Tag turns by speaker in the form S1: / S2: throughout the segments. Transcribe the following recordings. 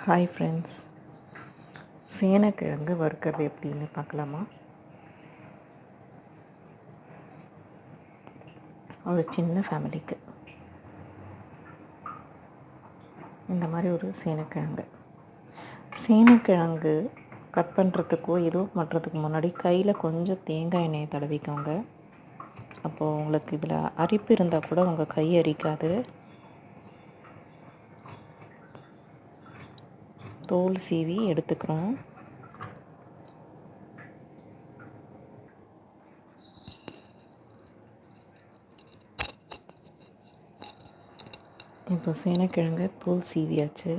S1: Hi friends, சேனக்கிழங்கு வறுக்கிறது எப்படின்னு பார்க்கலாமா? ஒரு சின்ன ஃபேமிலிக்கு இந்த மாதிரி ஒரு சேனக்கிழங்கு கட் பண்ணுறதுக்கோ ஏதோ பண்ணுறதுக்கு முன்னாடி கையில் கொஞ்சம் தேங்காய் எண்ணெயை தடவிக்கோங்க. அப்போது உங்களுக்கு இதில் அரிப்பு இருந்தால் கூட உங்கள் கை அரிக்காது. தோல் சீவி எடுத்துக்கிறோம். இப்போ சேனக்கிழங்கு தோல் சீவியாச்சு.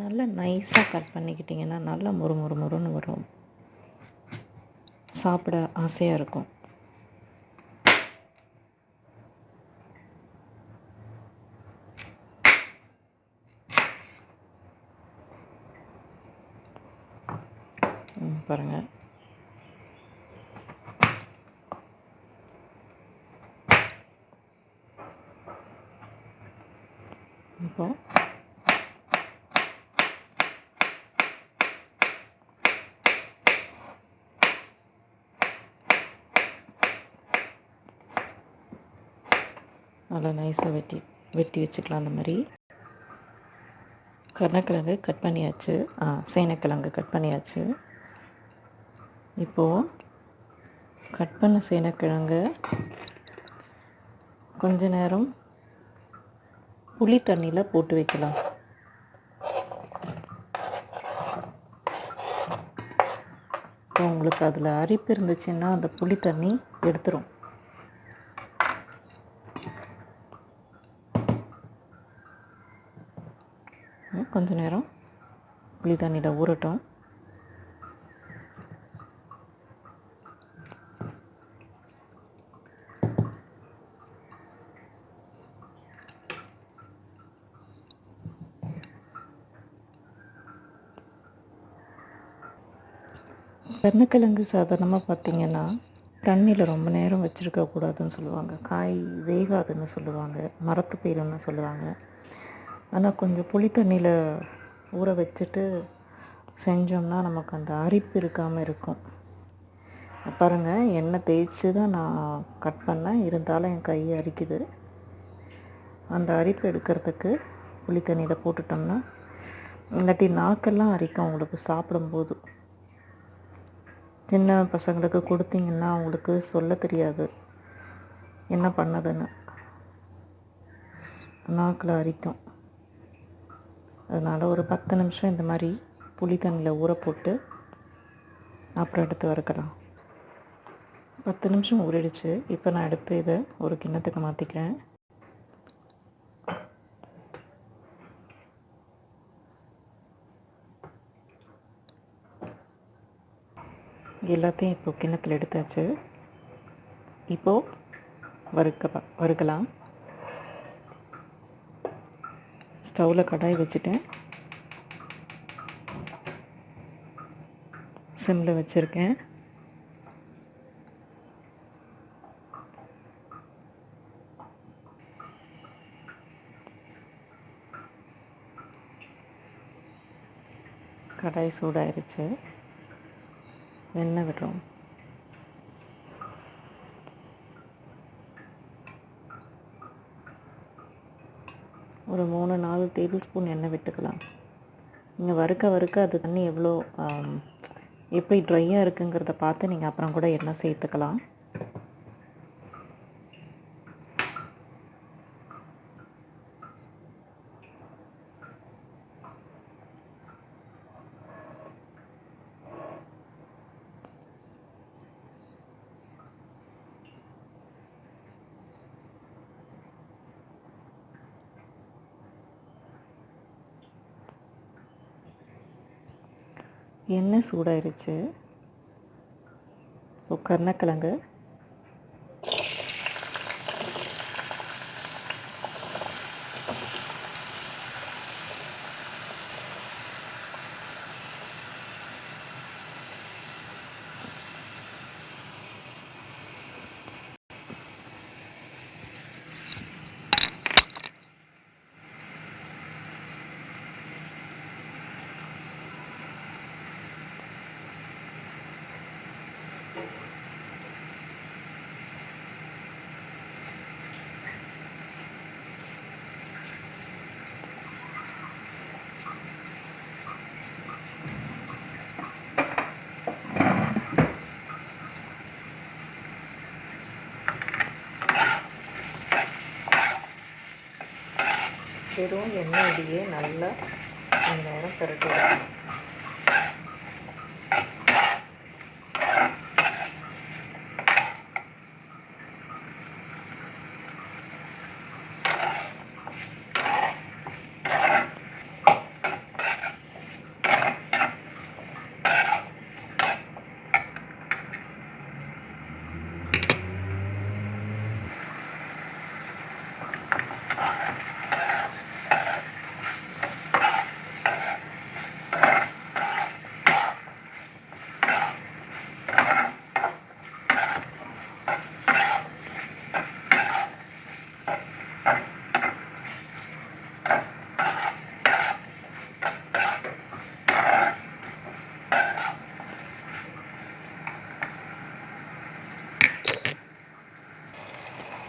S1: நல்லா நைஸாக கட் பண்ணிக்கிட்டிங்கன்னா நல்லா முறுன்னு வரும். சாப்பிட ஆசையாக இருக்கும். பாருங்கள், இப்போது நல்லா நைஸாக வெட்டி வச்சுக்கலாம். அந்த மாதிரி கருணக்கிழங்கு கட் பண்ணியாச்சு, சேனக்கிழங்கு கட் பண்ணியாச்சு. இப்போது கட் பண்ண சேனக்கிழங்கு கொஞ்ச நேரம் புளி தண்ணியில் போட்டு வைக்கலாம். இப்போ உங்களுக்கு அதில் அரிப்பு இருந்துச்சுன்னா அந்த புளி தண்ணி எடுத்துரும். கொஞ்ச நேரம் புளி தண்ணியில் ஊறட்டும். கருணக்கிழங்கு சாதாரணமாக பார்த்திங்கன்னா தண்ணியில் ரொம்ப நேரம் வச்சுருக்கக்கூடாதுன்னு சொல்லுவாங்க. காய் வேகாதுன்னு சொல்லுவாங்க, மரத்து போயிடும்னு சொல்லுவாங்க. ஆனால் கொஞ்சம் புளி தண்ணியில் ஊற வச்சுட்டு செஞ்சோம்னா நமக்கு அந்த அரிப்பு இருக்காமல் இருக்கும். பாருங்கள், எண்ணெய் தேய்ச்சி தான் நான் கட் பண்ணேன், இருந்தாலும் என் கையை அரிக்குது. அந்த அரிப்பு எடுக்கிறதுக்கு புளி தண்ணியில் போட்டுட்டோம்னா, இல்லாட்டி நாக்கெல்லாம் அரிக்கும் உங்களுக்கு சாப்பிடும்போது. சின்ன பசங்களுக்கு கொடுத்தீங்கன்னா அவங்களுக்கு சொல்ல தெரியாது என்ன பண்ணதுன்னு, நாக்கில் அரிக்கும். அதனால் ஒரு 10 நிமிஷம் இந்த மாதிரி புளி தண்ணியில் ஊற போட்டு அப்புறம் எடுத்து வறுக்கலாம். 10 நிமிஷம் ஊறிடுச்சு. இப்போ நான் எடுத்து இதை ஒரு கிண்ணத்துக்கு மாற்றிக்கிறேன். எல்லாத்தையும் இப்போ கிண்ணத்தில் எடுத்தாச்சு. இப்போது வறுக்கலாம். ஸ்டவ்வில் கடாய் வச்சுட்டேன், சிம்மில் வச்சுருக்கேன். கடாய் சூடாயிருச்சு, எண்ணெய் விடுறோம். ஒரு 3-4 டேபிள் ஸ்பூன் எண்ணெய் விட்டுக்கலாம். நீங்கள் வறுக்க அது தண்ணி எப்படி ட்ரையாக இருக்குங்கிறத பார்த்து நீங்கள் அப்புறம் கூட எண்ணெய் சேர்த்துக்கலாம். எண்ணெய் சூடாயிருச்சு. இப்போ கருணக்கிழங்கு வெறும் எண்ணெயிலேயே நல்லா கொஞ்ச நேரம் பரட்டி எடுக்கணும்.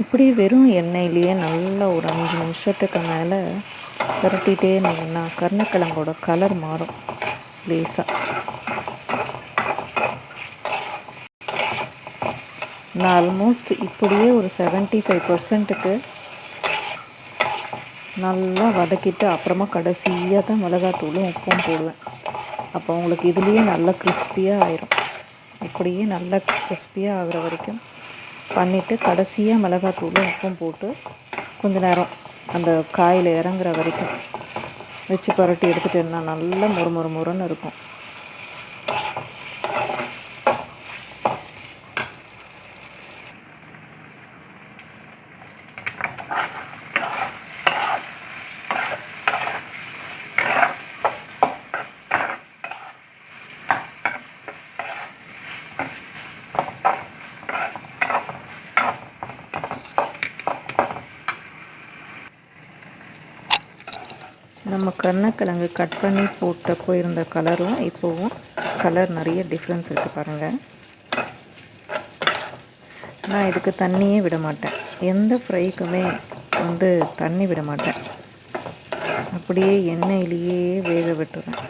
S1: இப்படி வெறும் எண்ணெயிலேயே நல்லா ஒரு 5 நிமிஷத்துக்கு மேலே பரட்டிகிட்டே இருந்தீங்கன்னா கருணக்கிழங்கோட கலர் மாறும் லேசாக. நான் ஆல்மோஸ்ட் இப்படியே ஒரு 75%க்கு நல்லா வதக்கிட்டு அப்புறமா கடைசியாக தான் மிளகாத்தூளும் உப்பும் போடுவேன். அப்போ உங்களுக்கு இதுலேயே நல்லா கிறிஸ்பியாக ஆயிரும். இப்படியே நல்லா கிறிஸ்பியாக ஆகிற வரைக்கும் பண்ணிவிட்டு கடைசியாக மிளகாத்தூளும் உப்பும் போட்டு கொஞ்ச நேரம் அந்த காயில் இறங்குற வரைக்கும் வச்சு பரட்டி எடுத்துகிட்டு இருந்தால் நல்லா முறுமுறுன்னு இருக்கும். நம்ம கருணக்கிழங்கு கட் பண்ணி போட்டப்போ இருந்த கலரும் இப்போவும் கலர் நிறைய டிஃப்ரென்ஸ் இருக்குது பாருங்கள். நான் இதுக்கு தண்ணியே விட மாட்டேன். எந்த ஃப்ரைக்குமே தண்ணி விட மாட்டேன். அப்படியே எண்ணெயிலேயே வேக விட்டுறேன்.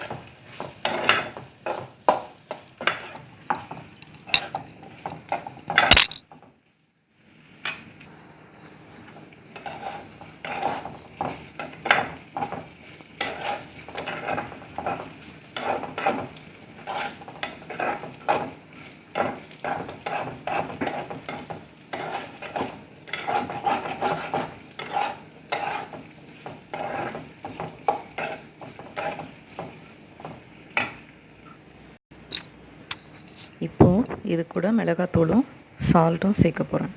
S1: இப்போது இது கூட மிளகாத்தூளும் சால்ட்டும் சேர்க்க போகிறேன்.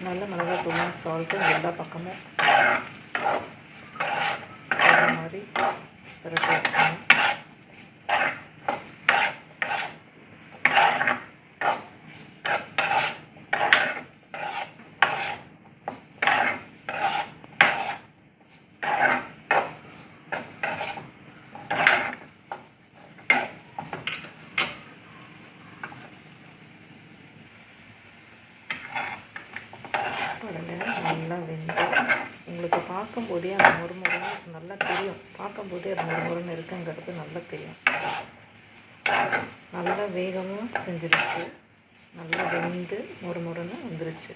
S1: நல்ல மிளகாத்தூளும் சால்ட்டும் எல்லா பக்கமும் மாதிரி பரட்டி வைக்கணும். நல்லா வெந்து உங்களுக்கு பார்க்கும்போதே அந்த முறுமுறுன்னு நல்லா தெரியும். பார்க்கும்போதே அது முறுமுறுன்னு இருக்குங்கிறது நல்லா தெரியும். நல்லா வேகமும் செஞ்சிருச்சு, நல்லா வெந்து முறுமுறுன்னு வந்துருச்சு.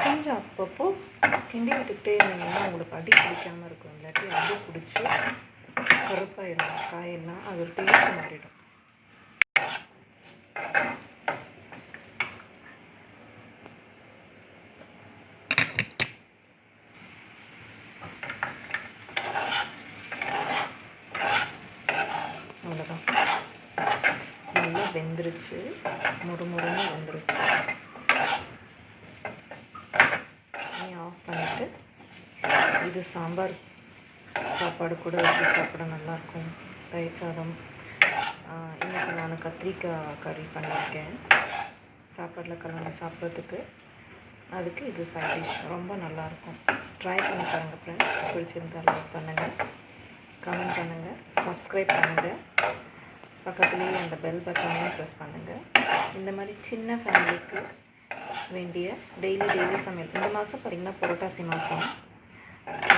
S1: கொஞ்சம் அப்பப்போ கிண்டி விட்டுக்கிட்டே இருந்தீங்கன்னா உங்களுக்கு அடி பிடிக்காமல் இருக்கும். இல்லாட்டி அடி பிடிச்சி கருப்பாயிடும் காயெல்லாம், அது ஒரு டேஸ்ட் மாறிடும். அவ்வளோதான், நல்லா வெந்துருச்சு, முறுமுறுன்னு வெந்துருச்சு. நீ ஆஃப் பண்ணிவிட்டு இது சாம்பார் சாப்பாடு கூட வச்சு சாப்பிட நல்லாயிருக்கும். தயிர் சாதம். இன்றைக்கி நான் கத்திரிக்காய் கறி பண்ணியிருக்கேன் சாப்பாட்டில் கலந்து சாப்பிட்றதுக்கு. அதுக்கு இது சைட் டிஷ் ரொம்ப நல்லாயிருக்கும். ட்ரை பண்ணி பாருங்கள் ஃப்ரெண்ட்ஸ். பிடிச்சிருந்தால் லைக் பண்ணுங்கள், கமெண்ட் பண்ணுங்கள், சப்ஸ்கிரைப் பண்ணுங்கள், பக்கத்துலேயே அந்த பெல் பட்டனையும் ப்ரெஸ் பண்ணுங்கள். இந்த மாதிரி சின்ன ஃபேமிலிக்கு வேண்டிய டெய்லி சமையல். இந்த மாதம் பார்த்திங்கன்னா புரட்டாசி மாதம்,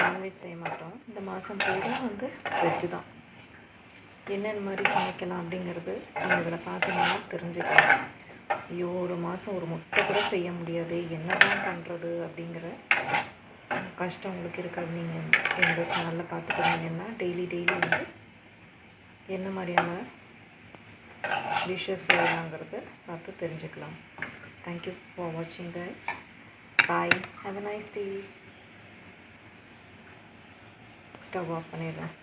S1: நான்வெஜ் செய்ய மாட்டோம். இந்த மாதம் பூரா வெஜ்ஜு தான். என்னென்ன மாதிரி சமைக்கலாம் அப்படிங்கிறது நீங்கள் இதில் பார்த்தீங்கன்னா தெரிஞ்சுக்கலாம். ஐயோ, ஒரு மாதம் ஒரு முட்டை கூட செய்ய முடியாது, என்ன தான் பண்ணுறது அப்படிங்கிற கஷ்டம் உங்களுக்கு இருக்கிறது. நீங்கள் என்னோடய சேனலில் பார்த்துக்கிட்டீங்கன்னா டெய்லி என்ன மாதிரியான டிஷ்ஷஸ் செய்யலாங்கிறது பார்த்து தெரிஞ்சுக்கலாம். தேங்க்யூ ஃபார் வாட்சிங் guys. Bye, have a nice day. Stove off பண்ணிடுறேன்.